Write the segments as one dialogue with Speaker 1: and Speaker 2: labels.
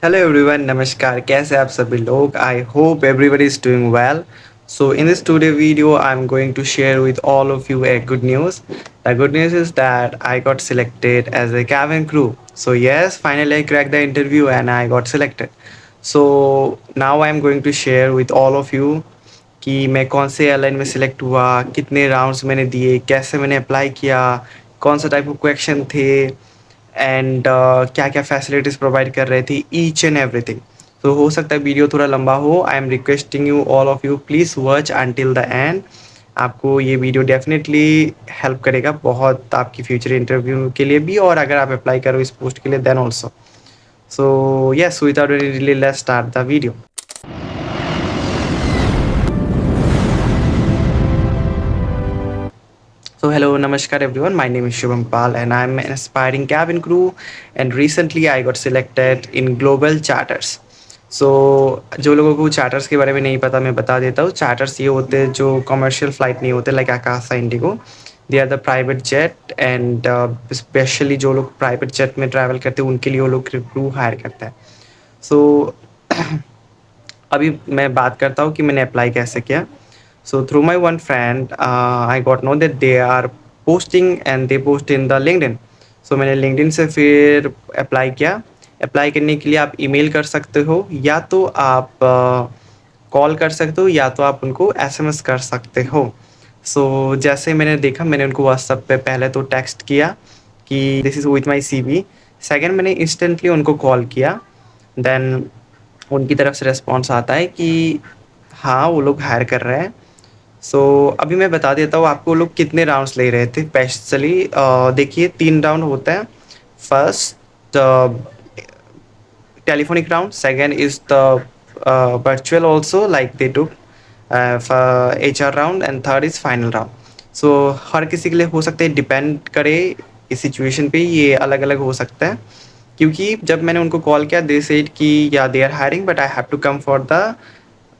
Speaker 1: Hello everyone, Namaskar. कैसे आप सभी लोग? I hope everybody is doing well. So in this today video, I'm going to share with all of you a good news. The good news is that I got selected as a cabin crew. So yes, finally I cracked the interview and I got selected. So now I'm going to share with all of you कि मैं कौन से airline में select हुआ, कितने rounds मैंने दिए, कैसे मैंने अप्लाई किया, कौन सा टाइप ऑफ क्वेश्चन थे एंड क्या क्या फैसिलिटीज़ प्रोवाइड कर रहे थे, ईच एंड एवरीथिंग। तो हो सकता है वीडियो थोड़ा लंबा हो। आई am requesting you all of you please watch until the end. आपको ये वीडियो डेफिनेटली हेल्प करेगा बहुत आपकी फ्यूचर इंटरव्यू के लिए भी, और अगर आप अप्लाई करो इस पोस्ट के लिए then also. So yes, without any delay let's start the video. So hello, namaskar everyone. My name is Shubham Pal and I'm an aspiring cabin crew, and recently I got selected in global charters. So जो लोगों को charters के बारे में नहीं पता मैं बता देता हूँ। चार्टर्स ये होते हैं जो कमर्शियल फ़्लाइट नहीं होते, like Akasa, IndiGo. They are the private jet and specially जो लोग प्राइवेट जेट में ट्रैवल करते हैं उनके लिए वो लोग क्रू हायर करता है। सो अभी मैं बात करता हूँ कि मैंने अप्लाई कैसे किया। So through my one friend, I got know that they are posting and they post in the LinkedIn. So मैंने LinkedIn से फिर अप्लाई किया। अप्लाई करने के लिए आप ईमेल कर सकते हो, या तो आप कॉल कर सकते हो, या तो आप उनको एसएमएस कर सकते हो। सो जैसे मैंने देखा, मैंने उनको व्हाट्सएप पे पहले तो टेक्स्ट किया कि this is with my CV. Second मैंने इंस्टेंटली उनको कॉल किया। देन उनकी तरफ से रिस्पॉन्स आता है कि हाँ वो लोग हायर कर रहे हैं। सो अभी मैं बता देता हूँ आपको लोग कितने राउंड्स ले रहे थे। स्पेशली देखिए 3 राउंड होता है। First telephonic round, second is the virtual also, like they took for HR round, and third is final round. So हर किसी के लिए हो सकता है, डिपेंड करे इस सिचुएशन पे, ये अलग अलग हो सकता है। क्योंकि जब मैंने उनको कॉल किया दे सेड कि yeah they are hiring but I have to come for the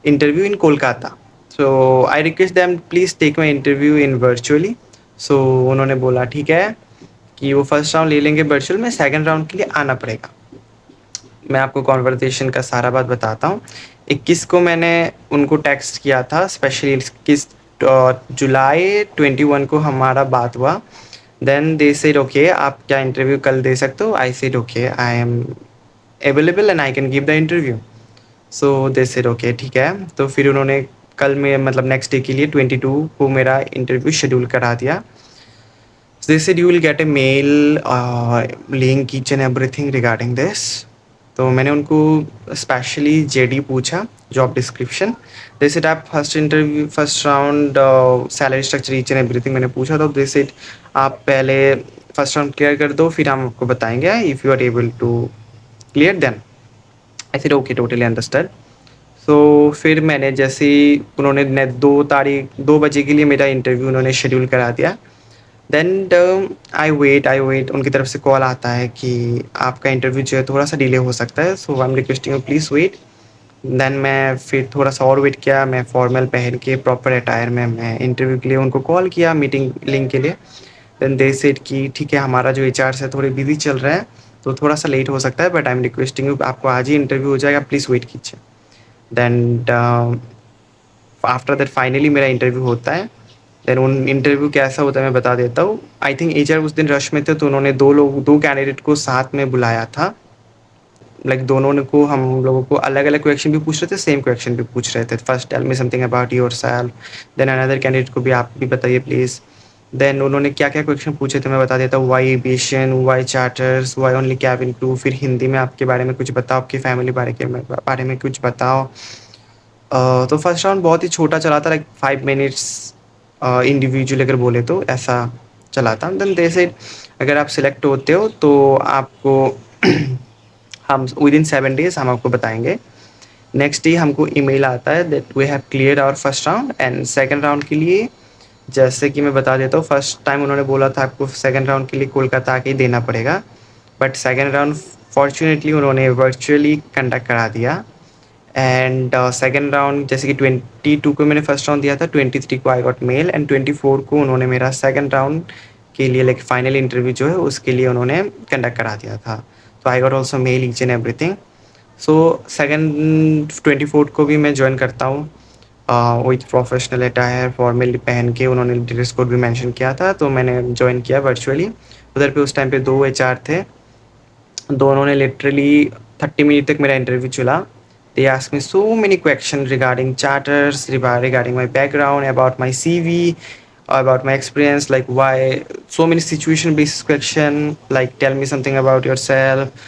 Speaker 1: interview in Kolkata. So I request them please take my interview in virtually. So उन्होंने बोला ठीक है कि वो फर्स्ट राउंड ले लेंगे वर्चुअल में, सेकंड राउंड के लिए आना पड़ेगा। मैं आपको कॉन्वर्सेशन का सारा बात बताता हूँ। 21 को मैंने उनको टेक्स्ट किया था, स्पेशली 21 जुलाई 21 को हमारा बात हुआ। देन दे सेड ओके आप क्या इंटरव्यू कल दे सकते हो? आई said okay I am available and I can give the interview. So they said okay ठीक है। तो फिर उन्होंने कल में मतलब नेक्स्ट डे के लिए 22 को मेरा इंटरव्यू शेड्यूल करा दिया। They said you will get a mail link each and everything regarding this. तो मैंने उनको स्पेशली जेडी पूछा, जॉब डिस्क्रिप्शन। दे सेड आप first interview first round salary structure each and everything मैंने पूछा। तो दे सेड आप पहले फर्स्ट राउंड क्लियर कर दो, फिर हम आपको बताएंगे if you are able to clear then. I said okay, totally understand. So फिर मैंने जैसे ही उन्होंने 2 बजे के लिए मेरा इंटरव्यू उन्होंने शेड्यूल करा दिया। देन आई वेट उनकी तरफ से कॉल आता है कि आपका इंटरव्यू जो है थोड़ा सा डिले हो सकता है, so I am requesting you please wait. Then मैं फिर थोड़ा सा और वेट किया। मैं फॉर्मल पहन के प्रॉपर अटायर में मैं इंटरव्यू के लिए उनको कॉल किया, मीटिंग लिंक के लिए। देन दे सेड कि ठीक है हमारा जो एचआर है थोड़ी बिजी चल रहा है तो थोड़ा सा लेट हो सकता है, but I am requesting you आपको आज ही इंटरव्यू हो जाएगा, प्लीज़ वेट कीजिए। देन आफ्टर दैट फाइनली मेरा इंटरव्यू होता है। देन उन इंटरव्यू कैसा होता है मैं बता देता हूँ। आई थिंक एचआर उस दिन रश में थे, तो उन्होंने 2 कैंडिडेट को साथ में बुलाया था। लाइक दोनों ने को हम लोगों को अलग अलग क्वेश्चन भी पूछ रहे थे, सेम क्वेश्चन भी पूछ रहे थे। First tell me something about yourself, then another candidate को भी आप भी बताइए प्लीज़। देन उन्होंने क्या क्या क्वेश्चन पूछे थे मैं बता देता हूँ। Why aviation, why charters, why only cabin crew, फिर हिंदी में आपके बारे में कुछ बताओ, आपकी फैमिली बारे में कुछ बताओ। तो फर्स्ट राउंड बहुत ही छोटा चला था, लाइक 5 मिनट्स इंडिविजुअल अगर बोले तो ऐसा चला था। देन दे सेड अगर आप सिलेक्ट होते हो तो आपको हम विदिन 7 डेज़ हम आपको बताएंगे। नेक्स्ट डे हमको ईमेल आता है that we have clear our first round and second round के लिए, जैसे कि मैं बता देता हूँ। फर्स्ट टाइम उन्होंने बोला था आपको सेकंड राउंड के लिए कोलकाता आके ही देना पड़ेगा, बट सेकंड राउंड फॉर्चुनेटली उन्होंने वर्चुअली कंडक्ट करा दिया। एंड सेकंड राउंड जैसे कि 22 को मैंने फर्स्ट राउंड दिया था, 23 को आई गॉट मेल एंड 24 को उन्होंने मेरा सेकंड राउंड के लिए लाइक फाइनल इंटरव्यू जो है उसके लिए उन्होंने कंडक्ट करा दिया था। तो I got also mail each and everything. So second 24th को भी मैं जॉइन करता हूँ विथ प्रोफेशनल अटायर फॉर्मली पहन के। उन्होंने ड्रेस कोड भी मेंशन किया था, तो मैंने जॉइन किया वर्चुअली। उधर पे उस टाइम पे 2 एचआर थे। दोनों ने लिटरली 30 मिनट तक मेरा इंटरव्यू चला। They asked me so many question regarding charters, regarding my background, about my CV, about my experience, like why, so many situation based question, like tell me something about yourself,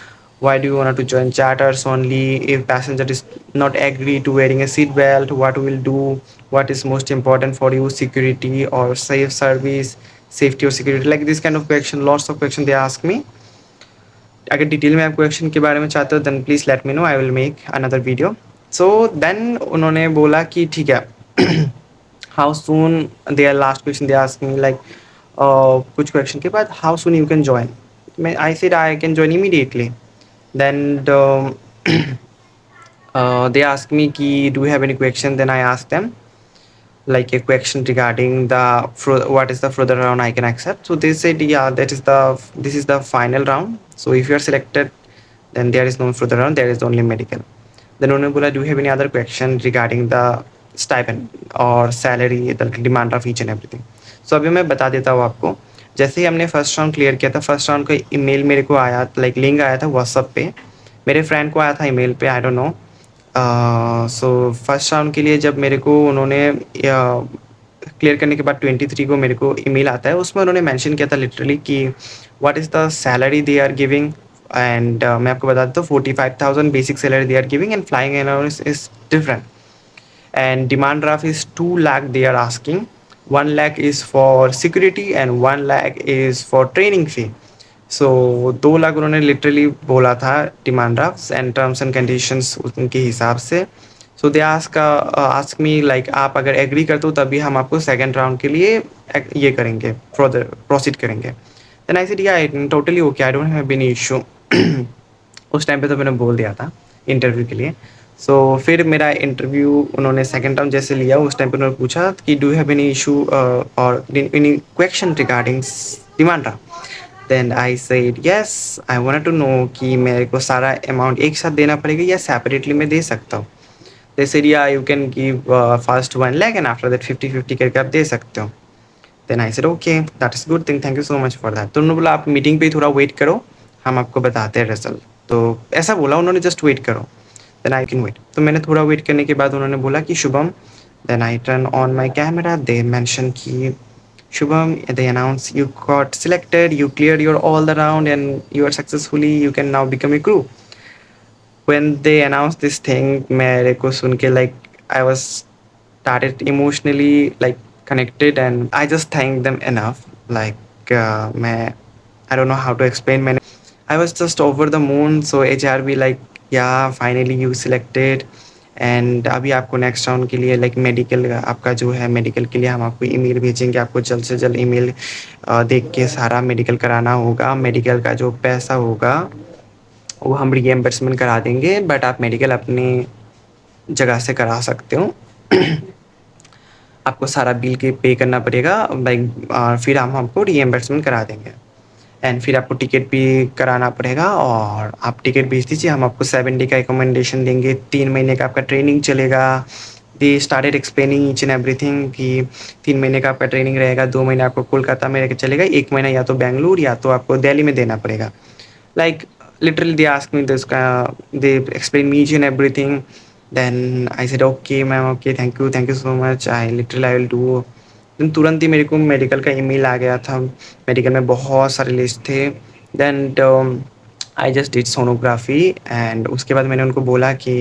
Speaker 1: why do you want to join charters only, if passenger is not agree to wearing a seat belt, what will do, what is most important for you, security or safe service, safety or security, like this kind of question, lots of question they ask me। अगर detail में आप question के बारे में चाहते हो then please let me know, I will make another video. So then उन्होंने बोला कि ठीक है how soon, there last question they asking like कुछ क्वेश्चन के बाद how soon you can join. मैं I said I can join immediately. Then they asked me ki do you have any question, then I asked them like a question regarding the what is the further round I can accept. So they said yeah, this is the final round, so if you are selected then there is no further round, there is only medical। then उन्होंने बोला do you have any other question regarding the stipend or salary, the demand of each and everything। so अभी मैं बता देता हूँ आपको। जैसे ही हमने फर्स्ट राउंड क्लियर किया था, फर्स्ट राउंड का ईमेल मेरे को आया, लाइक लिंक आया था व्हाट्सअप पे, मेरे फ्रेंड को आया था ईमेल पे, I don't know. So first round के लिए जब मेरे को उन्होंने क्लियर करने के बाद 23 को मेरे को ईमेल आता है, उसमें उन्होंने मेंशन किया था लिटरली कि what is the salary they are giving. And मैं आपको बता देता हूँ 45,000 basic salary they are giving and flying allowance is different. and demand draft is 2 lakh they are asking, 1 lakh is for security and 1 lakh is for training fee। so 2 lakh उन्होंने literally बोला था demand draft and terms and conditions उनके हिसाब से। सो they ask me like आप अगर agree करते हो तभी हम आपको सेकंड राउंड के लिए ये करेंगे, फर्दर प्रोसीड करेंगे। देन आई सेड या totally okay, I don't have any issue. उस टाइम पे तो मैंने बोल दिया था इंटरव्यू के लिए। सो फिर मेरा इंटरव्यू उन्होंने सेकंड राउंड जैसे लिया, उस टाइम पे उन्होंने पूछा कि do you have any issue और any question regarding demand draft. Then I said yes, I wanted to know कि मेरे को सारा अमाउंट एक साथ देना पड़ेगा या सेपरेटली मैं दे सकता हूँ। They said yeah you can give first 1 lakh and after that 50-50 करके आप दे सकते हो। Then I said okay that is good thing, thank you so much for that. तो उन्होंने बोला आप मीटिंग पे थोड़ा वेट करो, हम आपको बताते हैं रिजल्ट। तो ऐसा बोला उन्होंने, जस्ट वेट करो, देन आई कैन वेट। तो मैंने थोड़ा वेट करने के बाद उन्होंने बोला कि Shubham, then I turn on my camera, they mention कि Shubham, they announce you got selected, you cleared your all the round and you are successfully, you can now become a crew। when they announced this thing, मेरे को सुन के like I was started emotionally like connected and I just thanked them enough, like मैं I don't know how to explain, मैंने I was just over the moon। so HR भी like yeah finally you selected and अभी आपको next round के लिए like medical आपका जो है, मेडिकल के लिए हम आपको ईमेल भेजेंगे, आपको जल्द से जल्द ईमेल देख के सारा मेडिकल कराना होगा। मेडिकल का जो पैसा होगा वो हम रीएम्बर्समेंट करा देंगे, बट आप मेडिकल अपनी जगह से करा सकते हो। आपको सारा बिल के पे करना पड़ेगा लाइक, फिर हम आपको रीएम्बर्समेंट करा देंगे एंड फिर आपको टिकट भी कराना पड़ेगा और आप टिकट भेज दीजिए, हम आपको 7 डे का रिकमेंडेशन देंगे, 3 महीने का आपका ट्रेनिंग चलेगा। They started explaining each and everything कि 3 महीने का आपका ट्रेनिंग रहेगा, 2 महीने आपको कोलकाता में चलेगा, 1 महीना या तो बेंगलुरु या तो आपको दिल्ली में देना पड़ेगा। Like literally they asked me this they explained me each and everything। then I said okay ma'am, okay thank you so much, I will do। then तुरंत ही मेरे को मेडिकल का ईमेल आ गया था, मेडिकल में बहुत सारे लिस्ट थे। Then I just did sonography and उसके बाद मैंने उनको बोला कि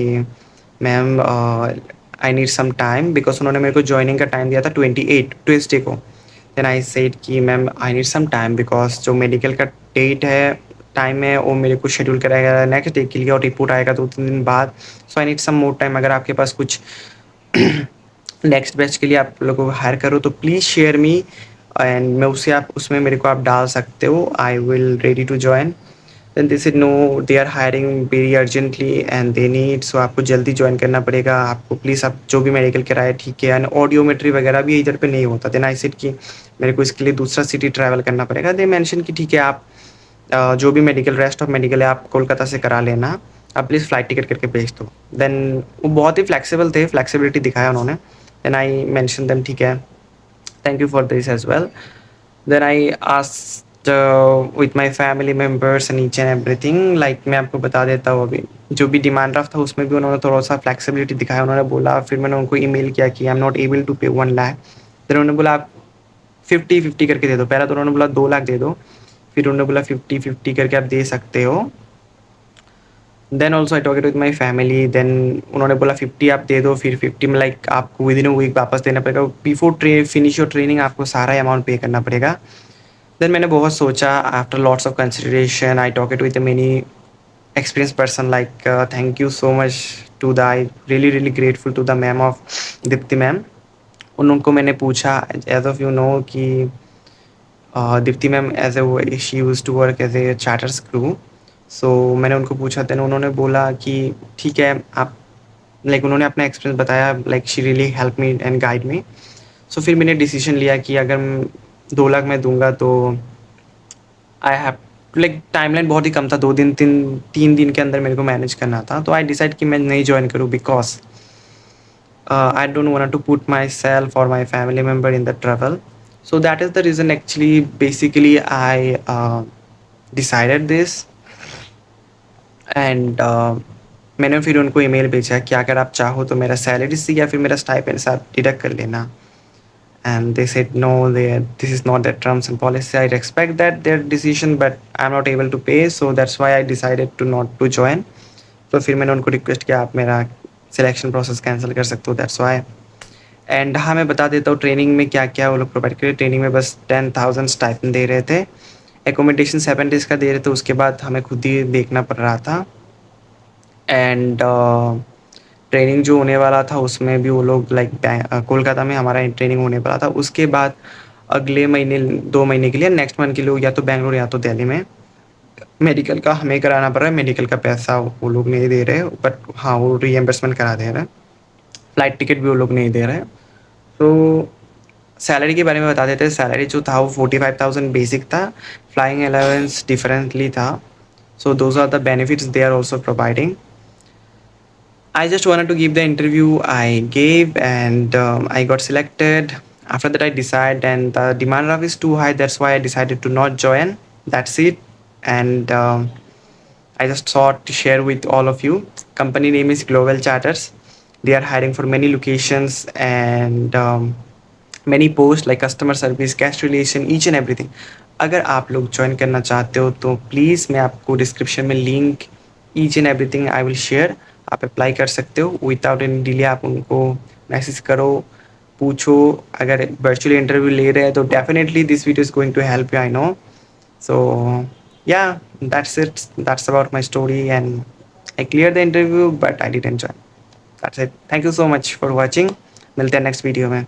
Speaker 1: ma'am I need some time, because उन्होंने मेरे को ज्वाइनिंग का टाइम दिया था 28 ट्यूसडे को। देन आई सेड कि ma'am I need some time, because जो मेडिकल का डेट है, टाइम है, वो मेरे को शेड्यूल कराया नेक्स्ट डे के लिए और रिपोर्ट आएगा 2-3 दिन बाद। So I need some more time. अगर आपके पास कुछ नेक्स्ट बैच के लिए आप लोगों को हायर करो तो प्लीज़ शेयर मी एंड मैं उससे आप उसमें मेरे को आप डाल सकते हो, I will ready to join. Then they said no, they are hiring very urgently and they need, so आपको जल्दी ज्वाइन करना पड़ेगा, आपको प्लीज़ आप जो भी मेडिकल कराए ठीक है, एंड ऑडियोमेट्री वगैरह भी इधर पे नहीं होता। देन आई सेड कि मेरे को इसके लिए दूसरा सिटी ट्रैवल करना पड़ेगा। दे मेंशन कि ठीक है आप जो भी मेडिकल रेस्ट ऑफ मेडिकल है आप कोलकाता से करा लेना, आप प्लीज़ फ़्लाइट टिकट करके भेज दो। देन वो बहुत ही फ्लेक्सिबल थे, फ्लेक्सिबिलिटी दिखाया उन्होंने। देन आई मेंशन देम ठीक है, thank you for this as well. Then I asked with my family members and each and everything, like मैं आपको बता देता हूँ अभी, जो भी डिमांड ड्राफ्ट था उसमें भी उन्होंने थोड़ा-सा फ्लेक्सिबिलिटी दिखाया। उन्होंने बोला, फिर मैंने उनको ईमेल किया कि I am not able to pay 1 lakh. Then उन्होंने बोला आप 50-50 करके दे दो। पहले तो उन्होंने बोला 2 लाख दे दो, फिर उन्होंने बोला 50-50 करके आप दे सकते हो। Then also I talk it with my family. Then उन्होंने बोला 50 आप दे दो, फिर 50 में लाइक आपको विद इन अ वीक वापस देना पड़ेगा। बिफोर फिनिश योर ट्रेनिंग आपको सारा अमाउंट पे करना पड़ेगा। देन मैंने बहुत सोचा, after lots of consideration I talk it with many experienced person, like thank you so much to the, I really grateful to the ma'am of Deepti ma'am. उनको मैंने पूछा, एज ऑफ यू नो कि Deepti ma'am as a she use to work as a charters crew. So मैंने उनको पूछा, then उन्होंने बोला कि ठीक है आप, लाइक उन्होंने अपना एक्सपीरियंस बताया, like she really help me and guide me. So फिर मैंने डिसीजन लिया कि अगर 2 लाख मैं दूंगा तो आई हैव, लाइक टाइमलाइन बहुत ही कम था, 2 दिन 3 दिन के अंदर मेरे को मैनेज करना था। तो आई डिसाइड कि मैं नहीं जॉइन करूँ, because I don't want to put myself और my family member in the travel. So that is the reason actually, basically I decided this. And मैंने फिर उनको ईमेल भेजा कि अगर आप चाहो तो मेरा सैलरी से या फिर मेरा स्टाइपेंड से आप डिडक्ट कर लेना। And they said no, this is not their terms and policy. I respect that their decision, but I'm not able to pay, so that's why I decided to not to join. तो फिर मैंने उनको request किया, आप मेरा selection process cancel कर सकते हो, दैट्स वाई। एंड हाँ, मैं बता देता हूँ ट्रेनिंग में क्या क्या वो लोग प्रोवाइड करे। ट्रेनिंग में बस 10,000 स्टाइपेंड दे रहे थे, एकोमोडेशन 7 डेज़ का दे रहे थे, उसके बाद हमें खुद ही देखना पड़ रहा था। एंड ट्रेनिंग जो होने वाला था उसमें भी वो लोग लाइक कोलकाता में हमारा ट्रेनिंग होने वाला था। उसके बाद अगले महीने 2 महीने के लिए, नेक्स्ट मंथ के लिए या तो बैंगलोर या तो दिल्ली में मेडिकल का हमें कराना पड़ रहा है। मेडिकल का पैसा वो लोग नहीं दे रहे, बट हाँ वो रीएम्बर्समेंट करा दे रहे हैं। फ़्लाइट टिकट भी वो लोग नहीं दे रहे। तो सैलरी के बारे में बता देते हैं। सैलरी जो था वो 45,000 बेसिक था, फ्लाइंग अलाउंस डिफरेंटली था। So those are the benefits they are also providing. I just wanted to give the interview I gave, and I got selected. After that, I decided, and the demand level is too high. That's why I decided to not join. That's it. And I just thought to share with all of you. Company name is Global Charters. They are hiring for many locations and many posts like customer service, guest relation, each and everything. अगर आप लोग join करना चाहते हो तो please मैं आपको description में link, each and everything I will share, आप अप्लाई कर सकते हो विदाउट एनी डिले। आप उनको मैसेज करो, पूछो। अगर वर्चुअल इंटरव्यू ले रहे हैं तो definitely this video is going to help you, I know. So yeah, that's it, that's about my story, and I clear the interview but I didn't join. That's it, thank you so much for watching. मिलते हैं next video में।